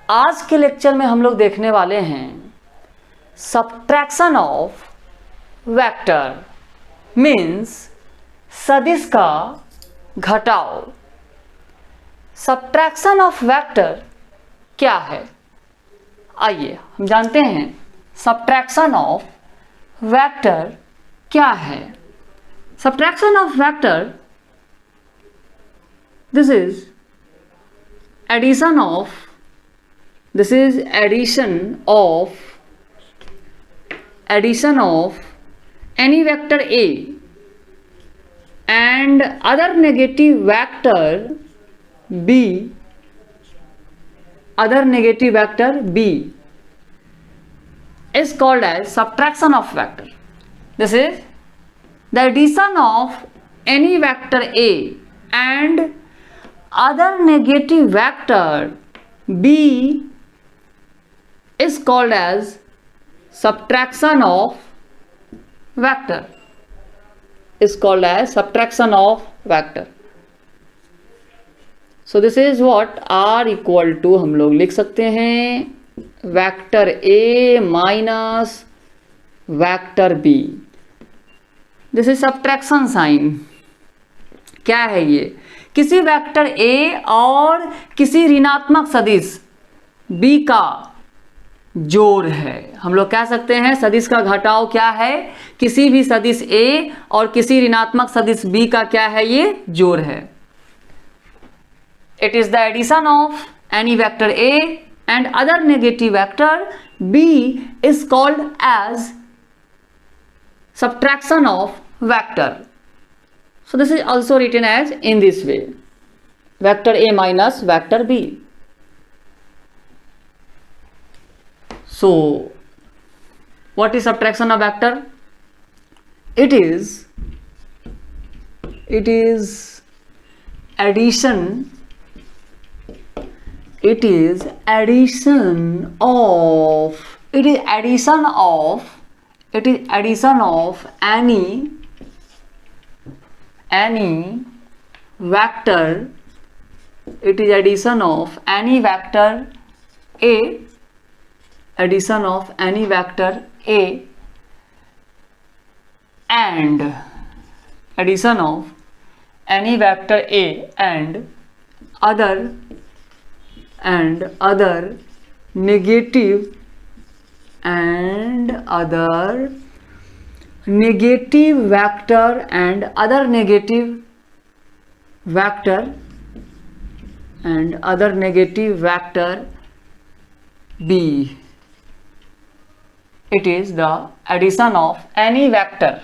आज के लेक्चर में हम लोग देखने वाले हैं सब्ट्रैक्शन ऑफ वेक्टर, मीन्स सदिश का घटाव। सब्ट्रैक्शन ऑफ वेक्टर क्या है, आइए हम जानते हैं सब्ट्रैक्शन ऑफ वेक्टर क्या है। Subtraction of vector, this is addition of any vector A and other negative vector B is called as subtraction of vector. This is the addition of any vector A and other negative vector B is called as subtraction of vector. So this is what R equal to हम लोग लिख सकते हैं vector A minus vector B. This is subtraction sign. क्या है ये? किसी vector A और किसी ऋणात्मक सदिश B का जोड़ है. हम लोग कह सकते हैं सदिश का घटाव क्या है? किसी भी सदिश A और किसी ऋणात्मक सदिश B का क्या है? ये जोड़ है. It is the addition of any vector A and other negative vector B is called as subtraction of vector. So this is also written as in this way, vector A minus vector B. So what is subtraction of vector? It is addition of any vector. It is addition of any vector A, addition of any vector A and addition of any vector A and other negative vector and other negative vector B. It is the addition of any vector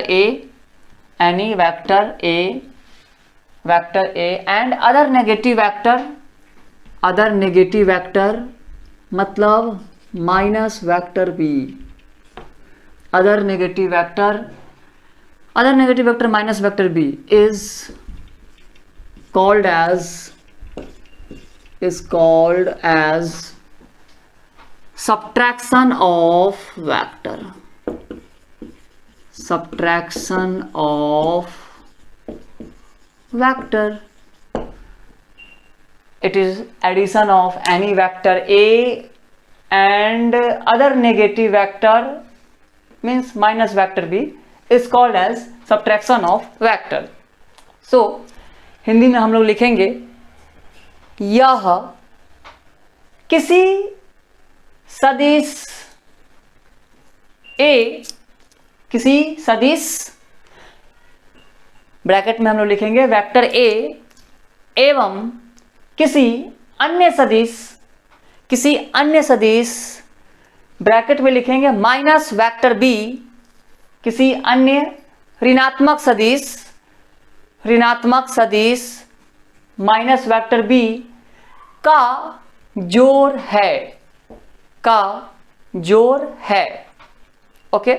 A and other negative vector मतलब minus vector B. other negative vector minus vector B is called as subtraction of vector. It is addition of any vector A and other negative vector means minus vector B is called as subtraction of vector. So Hindi में हम लोग लिखेंगे यह किसी सदिश A, bracket में हम लोग लिखेंगे वेक्टर A एवं किसी अन्य सदिश ब्रैकेट में लिखेंगे माइनस वेक्टर B, किसी अन्य ऋणात्मक सदिश माइनस वेक्टर B का जोड़ है. Okay,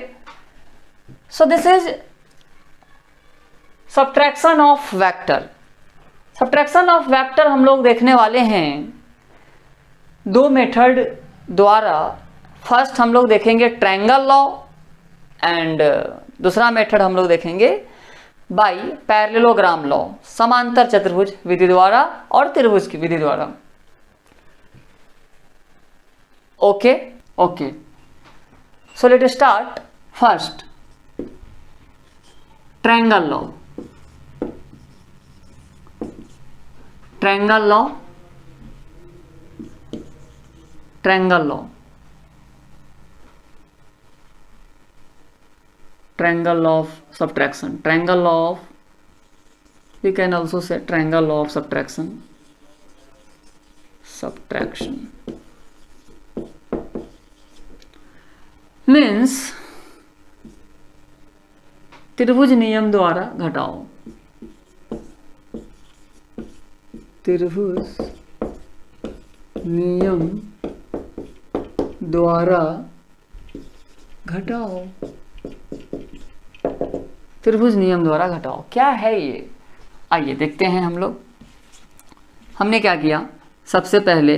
so this is subtraction of vector. Subtraction of vector हम लोग देखने वाले हैं दो मेथड द्वारा. फर्स्ट हम लोग देखेंगे ट्रायंगल लॉ एंड दूसरा मेथड हम लोग देखेंगे बाय पैरेललोग्राम लॉ, समांतर चतुर्भुज विधि द्वारा और त्रिभुज की विधि द्वारा. Okay okay, so let start first triangle law. Triangle law, triangle law, triangle law of subtraction, triangle law of, we can also say triangle law of subtraction, subtraction means त्रिभुज नियम द्वारा घटाओ, त्रिभुज नियम द्वारा घटाओ, त्रिभुज नियम द्वारा घटाओ। क्या है ये, आइए देखते हैं हम लोग। हमने क्या किया, सबसे पहले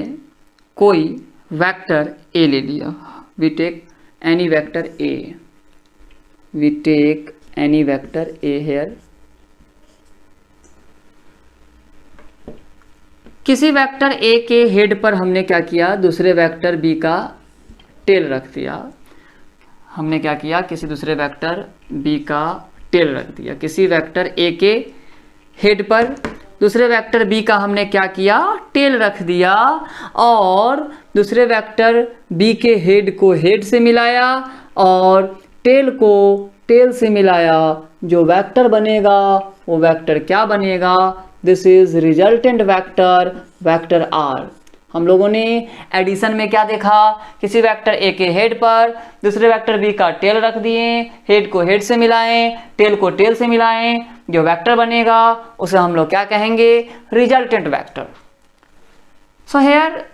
कोई वेक्टर ए ले लिया, we take any vector A, we take any vector A here. किसी वेक्टर ए के हेड पर हमने क्या किया, दूसरे वेक्टर बी का टेल रख दिया। हमने क्या किया, किसी दूसरे वेक्टर बी का टेल रख दिया। किसी वेक्टर ए के हेड पर दूसरे वेक्टर बी का हमने क्या किया, टेल रख दिया, और दूसरे वेक्टर बी के हेड को हेड से मिलाया और टेल को टेल से मिलाया। जो वेक्टर बनेगा वो वेक्टर क्या बनेगा, this is resultant vector, vector R. हम लोगों ने एडिशन में क्या देखा, किसी वेक्टर ए के हेड पर दूसरे वेक्टर बी का टेल रख दिए, हेड को हेड से मिलाएं, टेल को टेल से मिलाएं, जो वेक्टर बनेगा उसे हम लोग क्या कहेंगे, resultant vector. So here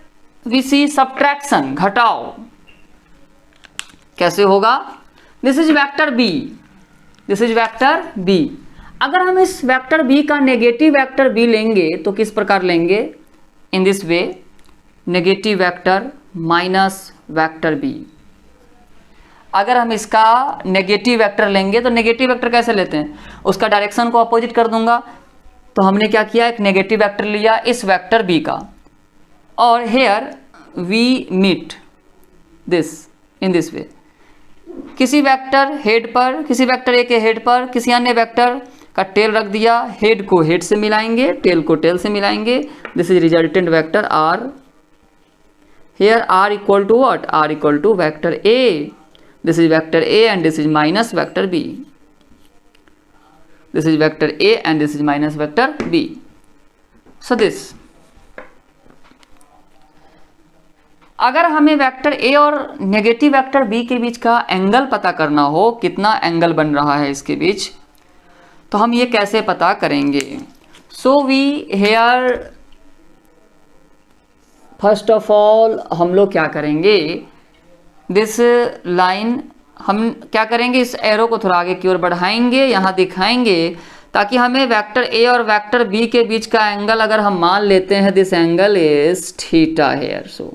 we see subtraction, घटाओ कैसे होगा, this is vector B, this is vector B. अगर हम इस वेक्टर बी का नेगेटिव वेक्टर बी लेंगे तो किस प्रकार लेंगे, in this way, negative vector minus vector B. अगर हम इसका नेगेटिव वेक्टर लेंगे तो नेगेटिव वेक्टर कैसे लेते हैं, उसका डायरेक्शन को अपोजिट कर दूंगा। तो हमने क्या किया, एक नेगेटिव वेक्टर लिया इस वेक्टर बी का, और here we meet this in this way. किसी वेक्टर हेड पर, किसी वेक्टर ए के हेड पर किसी अन्य वेक्टर का टेल रख दिया, हेड को हेड से मिलाएंगे, टेल को टेल से मिलाएंगे, this is resultant vector R. Here r equal to what? R equal to vector A. This is vector A and this is minus vector B. This is vector A and this is minus vector B. So this. अगर हमें vector A और negative vector B के बीच का angle पता करना हो, कितना एंगल बन रहा है इसके बीच, तो हम ये कैसे पता करेंगे। So we here first of all हम लोग क्या करेंगे, दिस लाइन हम क्या करेंगे, इस एरो को थोड़ा आगे की ओर बढ़ाएंगे, यहाँ दिखाएंगे, ताकि हमें वेक्टर ए और वेक्टर बी के बीच का एंगल अगर हम मान लेते हैं, this angle is theta here. So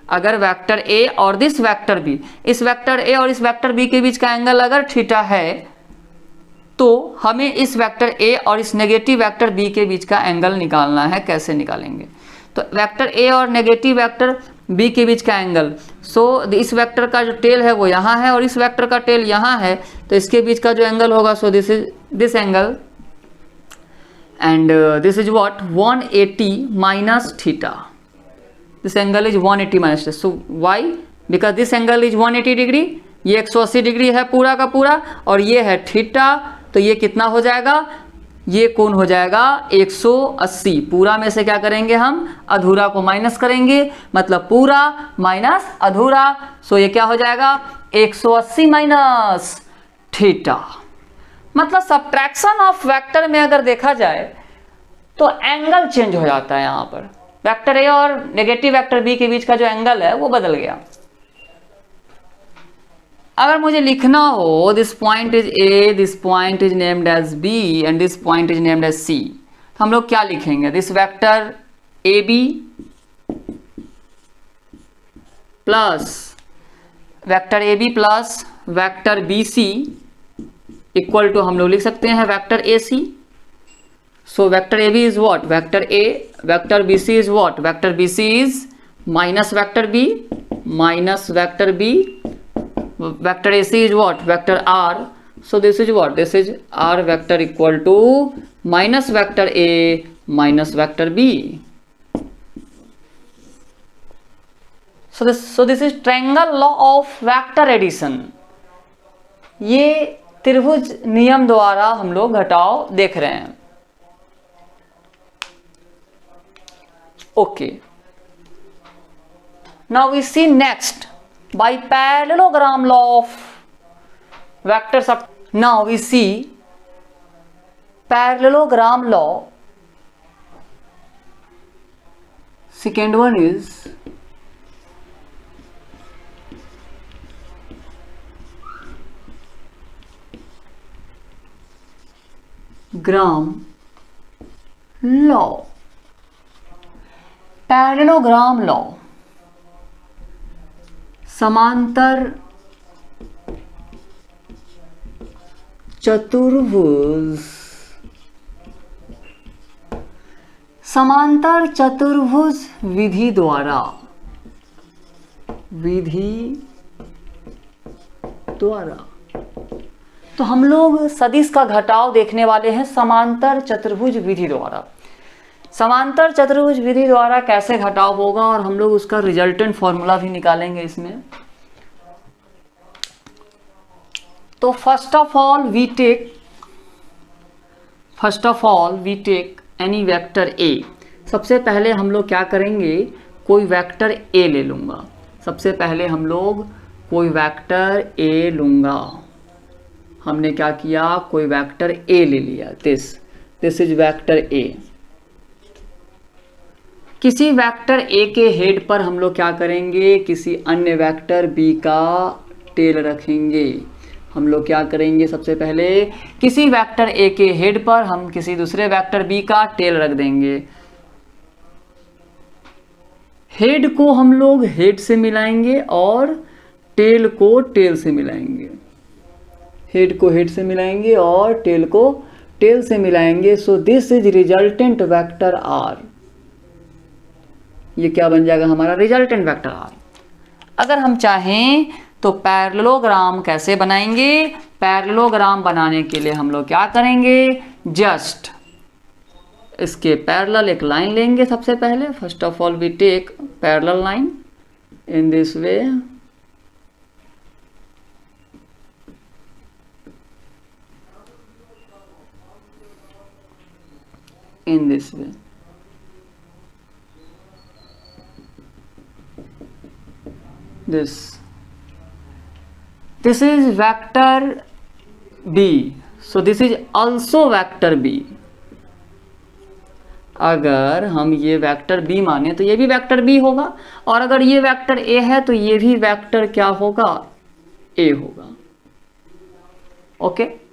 अगर वेक्टर ए और दिस वेक्टर बी, इस वेक्टर ए और इस वेक्टर बी के बीच का एंगल अगर थीटा है, तो हमें इस वेक्टर ए और इस नेगेटिव वेक्टर बी के बीच का एंगल निकालना है। कैसे निकालेंगे, तो वेक्टर ए और नेगेटिव वेक्टर बी के बीच का एंगल, सो इस वेक्टर का जो टेल है वो यहाँ है और इस वेक्टर का टेल यहाँ है, तो इसके बीच का जो एंगल होगा, सो this is this angle, and this is what 180 minus theta. This angle is 180 minus theta. So why, because this angle is 180 degree, ये 180 डिग्री है पूरा का पूरा, और ये है थीटा, तो ये कितना हो जाएगा, ये कोण हो जाएगा 180। पूरा में से क्या करेंगे हम, अधूरा को माइनस करेंगे, मतलब पूरा माइनस अधूरा, सो ये क्या हो जाएगा 180 माइनस थीटा। मतलब सब्ट्रैक्शन ऑफ वेक्टर में अगर देखा जाए तो एंगल चेंज हो जाता है। यहाँ पर वेक्टर ए और नेगेटिव वेक्टर बी के बीच का जो एंगल है वो बदल गया। अगर मुझे लिखना हो this point is A, this point is named as B and this point is named as C, तो हम लोग क्या लिखेंगे, this vector A B plus vector A B plus vector B C equal to हम लोग लिख सकते हैं vector A C. So vector A B is what, vector A, vector B C is what, vector B C is minus vector B, minus vector b. Vector AC is what? Vector r. So this is what? This is r vector equal to minus vector a minus vector b. So this is triangle law of vector addition. ये त्रिभुज नियम द्वारा हम लोग घटाव देख रहे हैं. Okay. Now we see next by parallelogram law of vectors. Now we see parallelogram law. Second one is Gram law. Parallelogram law, समांतर चतुर्भुज, समांतर चतुर्भुज विधि द्वारा, तो हम लोग सदिश का घटाव देखने वाले हैं समांतर चतुर्भुज विधि द्वारा. समांतर चतुर्भुज विधि द्वारा कैसे घटाव होगा और हम लोग उसका रिजल्टेंट फॉर्मूला भी निकालेंगे इसमें. तो first of all we take any vector A. सबसे पहले हम लोग क्या करेंगे, कोई वेक्टर ए ले लूंगा. सबसे पहले हम लोग कोई वेक्टर ए लूंगा. हमने क्या किया, कोई वेक्टर ए ले लिया. दिस इज वेक्टर ए. किसी वेक्टर ए के हेड पर हम लोग क्या करेंगे, किसी अन्य वेक्टर बी का टेल रखेंगे. हम लोग क्या करेंगे, सबसे पहले किसी वेक्टर ए के हेड पर हम किसी दूसरे वेक्टर बी का टेल रख देंगे. हेड को हम लोग हेड से मिलाएंगे और टेल को टेल से मिलाएंगे. हेड को हेड से मिलाएंगे और टेल को टेल से मिलाएंगे. So this is resultant vector R. ये क्या बन जाएगा हमारा रिजल्टेंट वेक्टर आर. अगर हम चाहें तो पैरेललोग्राम कैसे बनाएंगे, पैरेललोग्राम बनाने के लिए हम लोग क्या करेंगे, जस्ट इसके पैरेलल एक लाइन लेंगे. सबसे पहले first of all we take parallel line in this way. In this way. This is vector B. So this is also vector B. अगर हम ये वेक्टर B माने तो ये भी वेक्टर B होगा, और अगर ये वेक्टर A है तो ये भी वेक्टर क्या होगा, A होगा. ओके.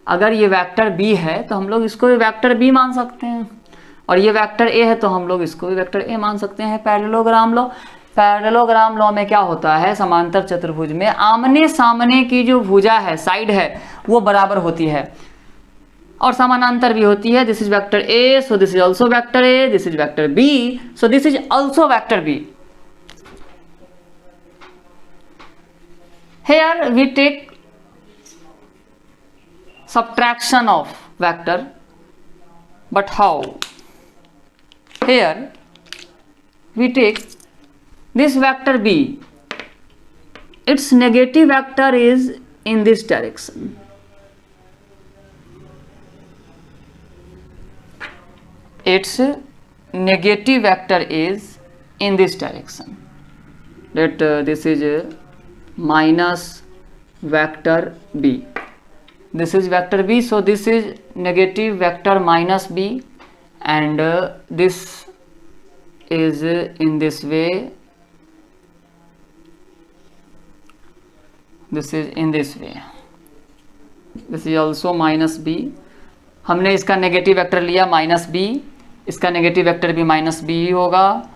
अगर ये वेक्टर B है तो हम लोग इसको भी वेक्टर B मान सकते हैं, और ये वेक्टर A है तो हम लोग इसको भी वेक्टर A मान सकते हैं. Parallelogram law. पैरेललोग्राम लॉ में क्या होता है, समांतर चतुर्भुज में आमने सामने की जो भुजा है, साइड है, वो बराबर होती है और समानांतर भी होती है. This is vector A, so this is also vector A. This is vector B, so this is also vector B. Here we take subtraction of vector, but how? Here we take this vector B, its negative vector is in this direction. Its negative vector is in this direction. That this is minus vector B. This is vector B, so this is negative vector minus B, and this is in this way. This is in this way. This is also minus B. हमने इसका negative vector लिया minus B, इसका negative vector भी minus B ही होगा.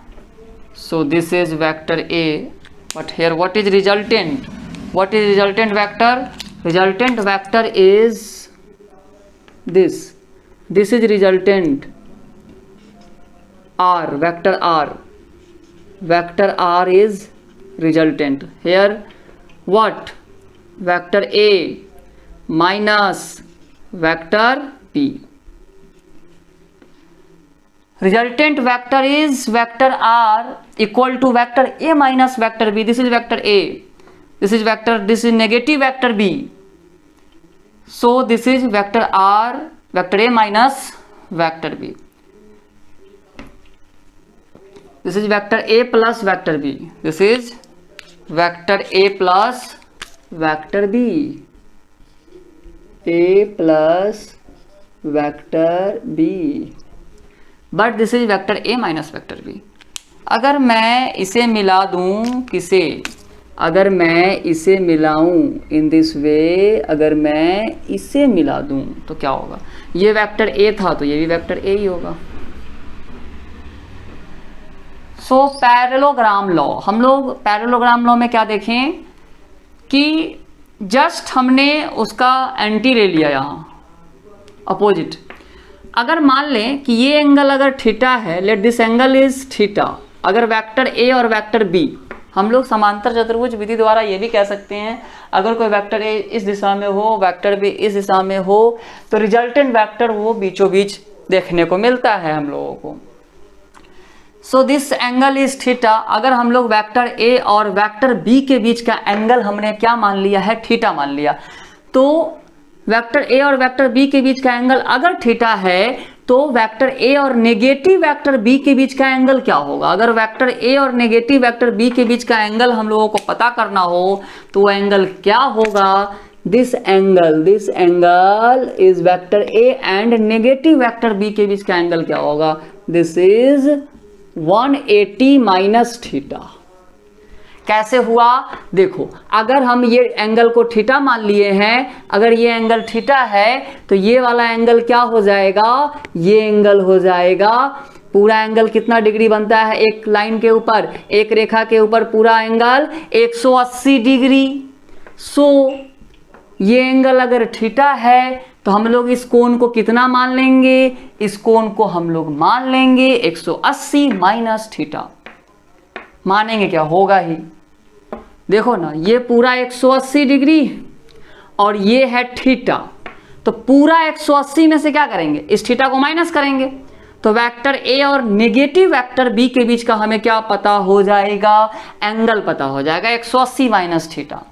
सो this is vector A. But here what is resultant? What is resultant vector? Resultant vector is this. This is resultant R, vector R. Vector R is resultant. Here what? Vector A minus vector B. Resultant vector is vector R equal to vector A minus vector B. This is vector A. This is negative vector B. So this is vector R, vector A minus vector B. This is vector A plus vector B. This is vector A plus vector B. A plus vector B. But this is vector A minus vector B. अगर मैं इसे मिला दूं किसे, अगर मैं इसे मिलाऊं इन this वे, अगर मैं इसे मिला दूं तो क्या होगा? ये वेक्टर A था तो ये भी वेक्टर A ही होगा. सो पैरेललोग्राम लॉ, हम लोग पैरेललोग्राम लॉ में क्या देखें कि जस्ट हमने उसका एंटी ले लिया यहाँ अपोजिट. अगर मान लें कि ये एंगल अगर थीटा है, let this angle is theta, अगर वेक्टर ए और वेक्टर बी, हम लोग समांतर चतुर्भुज विधि द्वारा ये भी कह सकते हैं अगर कोई वेक्टर ए इस दिशा में हो, वेक्टर बी इस दिशा में हो, तो रिजल्टेंट वेक्टर वो बीचों बीच देखने को मिलता है हम लोगों को. So this angle is theta. अगर हम लोग वेक्टर ए और वेक्टर बी के बीच का एंगल हमने क्या मान लिया है? थीटा मान लिया. तो वेक्टर ए और वेक्टर बी के बीच का एंगल अगर थीटा है तो वेक्टर ए और नेगेटिव वेक्टर बी के बीच का एंगल क्या होगा? अगर वेक्टर ए और नेगेटिव वेक्टर बी के बीच का एंगल हम लोगों को पता करना हो तो एंगल क्या होगा? This angle is vector A and negative vector B के बीच का एंगल क्या होगा? This is 180 minus theta. कैसे हुआ? देखो, अगर हम ये एंगल को थीटा मान लिए हैं, अगर ये एंगल थीटा है तो ये वाला एंगल क्या हो जाएगा? ये एंगल हो जाएगा, पूरा एंगल कितना डिग्री बनता है? एक लाइन के ऊपर, एक रेखा के ऊपर पूरा एंगल 180 डिग्री. सो ये एंगल अगर थीटा है तो हम लोग इस कोण को कितना मान लेंगे? इस कोण को हम लोग मान लेंगे 180 माइनस थीटा. मानेंगे क्या? होगा ही. देखो ना, ये पूरा 180 डिग्री और ये है थीटा, तो पूरा 180 में से क्या करेंगे? इस थीटा को माइनस करेंगे. तो वेक्टर ए और नेगेटिव वेक्टर बी के बीच का हमें क्या पता हो जाएगा? एंगल पता हो जाएगा 180 माइनस थीटा.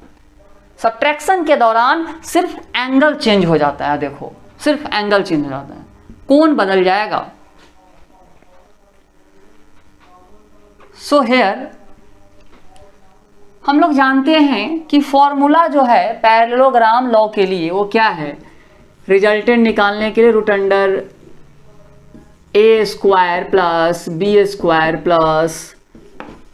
सब्ट्रैक्शन के दौरान सिर्फ एंगल चेंज हो जाता है. देखो, सिर्फ एंगल चेंज हो जाता है, कोण बदल जाएगा. सो हेयर हम लोग जानते हैं कि फॉर्मूला जो है पैरेललोग्राम लॉ के लिए वो क्या है? रिजल्टेंट निकालने के लिए root under A square plus B square plus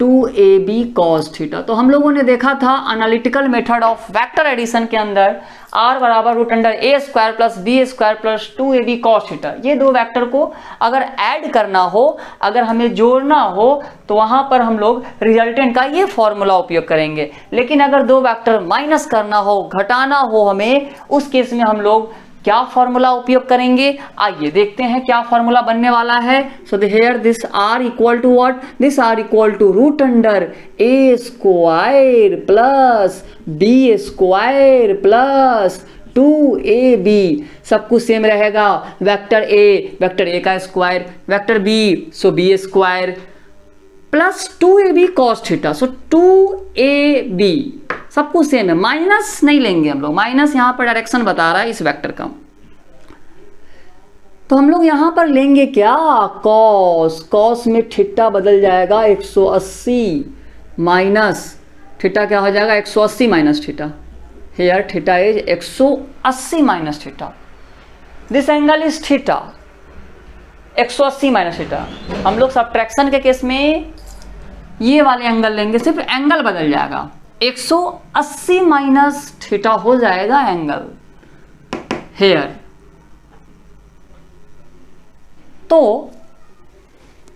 2ab cos theta. तो हम लोगों ने देखा था analytical method of vector addition के अंदर r बराबर root under A square plus B square plus 2ab cos theta. ये दो वेक्टर को अगर ऐड करना हो, अगर हमें जोड़ना हो तो वहां पर हम लोग रिजल्टेंट का ये फॉर्मूला उपयोग करेंगे. लेकिन अगर दो वेक्टर माइनस करना हो, घटाना हो हमें, उस केस में हम लोग क्या फॉर्मूला उपयोग करेंगे? आइए देखते हैं क्या फॉर्मूला बनने वाला है. So here this r equal to what? This r equal to root under A square plus B square plus 2ab. सब कुछ सेम रहेगा. वेक्टर ए का square, vector B so B square plus 2ab cos theta. So 2ab सब कुछ same है, minus नहीं लेंगे हम लोग. माइनस यहां पर डायरेक्शन बता रहा है इस वेक्टर का, तो हम लोग यहां पर लेंगे क्या? कॉस में थीटा बदल जाएगा 180 माइनस थीटा. क्या हो जाएगा? 180 minus theta. Here theta is 180 minus theta. This angle is theta 180 minus theta. हम लोग सब्ट्रैक्शन के केस में ये वाले एंगल लेंगे, सिर्फ एंगल बदल जाएगा, 180 माइनस थीटा हो जाएगा एंगल हेयर. तो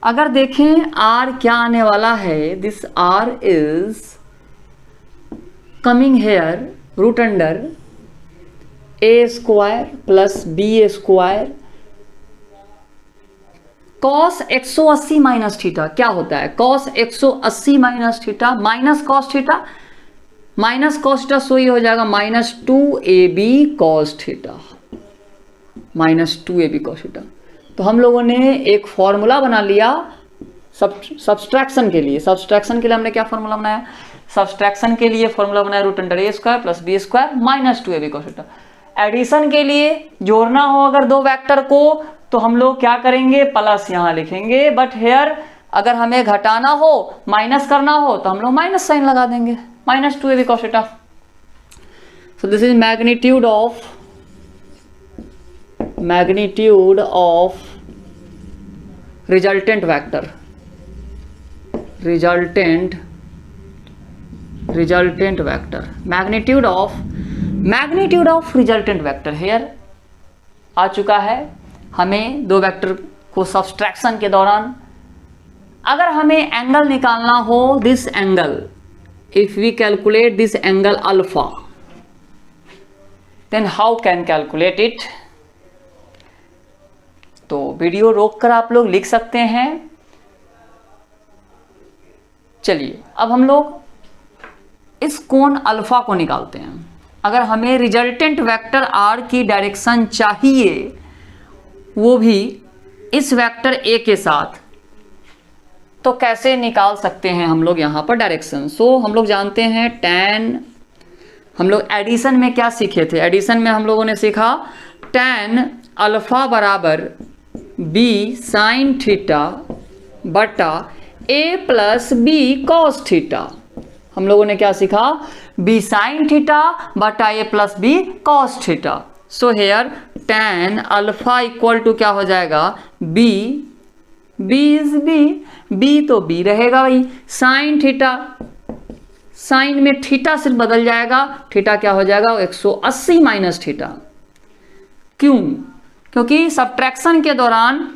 अगर देखें r क्या आने वाला है? This r is coming here root under A square plus B square cos 180 minus theta क्या होता है? Cos 180 minus theta minus cos theta, minus cos theta so ये हो जाएगा -2ab cos theta, -2ab cos theta. तो हम लोगों ने एक फॉर्मूला बना लिया सब्सट्रैक्शन के लिए। सब्सट्रैक्शन के लिए हमने क्या फॉर्मूला बनाया? सब्सट्रैक्शन के लिए फॉर्मूला बनाया √a² + b² -2ab cos theta. Addition के लिए जोड़ना हो अगर दो वेक्टर को तो हम लोग क्या करेंगे? प्लस यहाँ लिखेंगे, बट हेयर अगर हमें घटाना हो, माइनस करना हो तो हम लोग माइनस साइन लगा देंगे, -2ab cos theta. So this is magnitude of resultant vector, resultant vector, magnitude of resultant vector here आ चुका है। हमें दो वेक्टर को सब्सट्रैक्शन के दौरान अगर हमें एंगल निकालना हो, this angle, if we calculate this angle alpha, then how can calculate it? तो वीडियो रोककर आप लोग लिख सकते हैं। चलिए अब हम लोग इस कोण अल्फा को निकालते हैं। अगर हमें रिजल्टेंट वेक्टर आर की डायरेक्शन चाहिए, वो भी इस वेक्टर ए के साथ, तो कैसे निकाल सकते हैं हम लोग यहाँ पर डायरेक्शन? सो हम लोग जानते हैं tan, हम लोग एडिशन में क्या सीखे थे? एडिशन में हम लोगों ने सीखा tan अल्फा बराबर b साइन थीटा बटा a plus b cos theta. हम लोगों ने क्या सीखा? b साइन थीटा बटा a plus b cos theta. So here tan alpha equal to क्या हो जाएगा? b इज b तो b रहेगा भाई, साइन थीटा, साइन में थीटा सिर्फ बदल जाएगा, थीटा क्या हो जाएगा? 180 माइनस थीटा। क्यों? क्योंकि सब्ट्रैक्शन के दौरान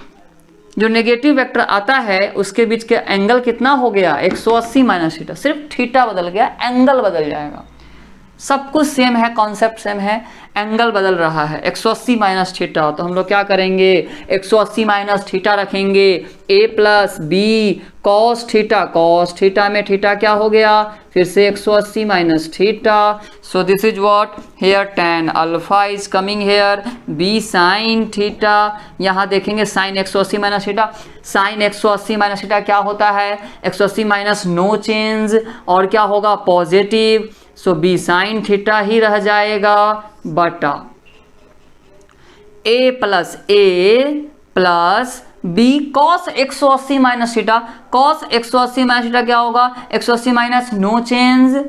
जो नेगेटिव वेक्टर आता है उसके बीच के एंगल कितना हो गया? 180 माइनस थीटा, सिर्फ थीटा बदल गया, एंगल बदल जाएगा। सब कुछ सेम है, कॉन्सेप्ट सेम है, एंगल बदल रहा है, 180 माइनस थीटा। तो हम लोग क्या करेंगे? 180 माइनस थीटा रखेंगे, a plus B cos theta, cos theta में थीटा क्या हो गया? फिर से 180 minus theta. So this is what here tan alpha is coming here b sine theta. यहाँ देखेंगे sine 180 minus theta, sine 180 minus theta क्या होता है? 180 माइनस नो चेंज, और क्या होगा? पॉजिटिव। सो b साइन थीटा ही रह जाएगा बटा a plus b cos 180 minus theta. Cos 180 minus theta क्या होगा? 180 माइनस नो चेंज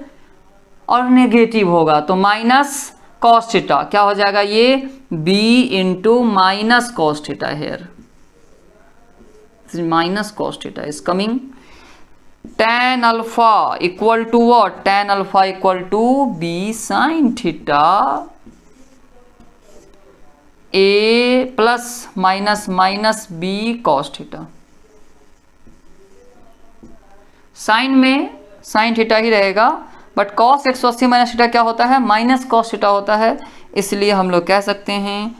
और नेगेटिव होगा तो माइनस कॉस थीटा क्या हो जाएगा? ये b into minus cos theta here, minus cos theta is coming. tan alpha equal to what? tan alpha equal to b sine theta a plus minus minus b cos theta. Sine में sine theta ही रहेगा, but cos 180 minus theta क्या होता है? Minus cos theta होता है। इसलिए हम लोग कह सकते हैं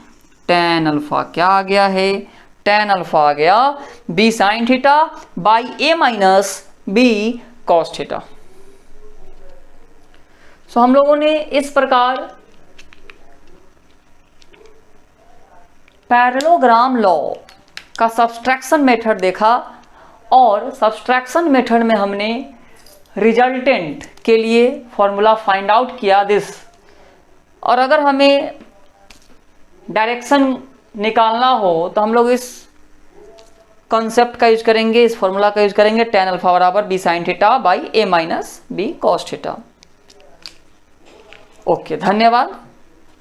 tan अल्फा क्या आ गया है? tan अल्फा आ गया b sine theta by a minus b cos theta. So हम लोगों ने इस प्रकार पैरेललोग्राम लॉ का सब्सट्रैक्शन मेथड देखा, और सब्सट्रैक्शन मेथड में हमने रिजल्टेंट के लिए फॉर्मूला फाइंड आउट किया दिस। और अगर हमें डायरेक्शन निकालना हो तो हम लोग इस कॉन्सेप्ट का यूज करेंगे, इस फॉर्मूला का यूज करेंगे, tan अल्फा बराबर b sine theta by a minus b cos theta. Okay, धन्यवाद।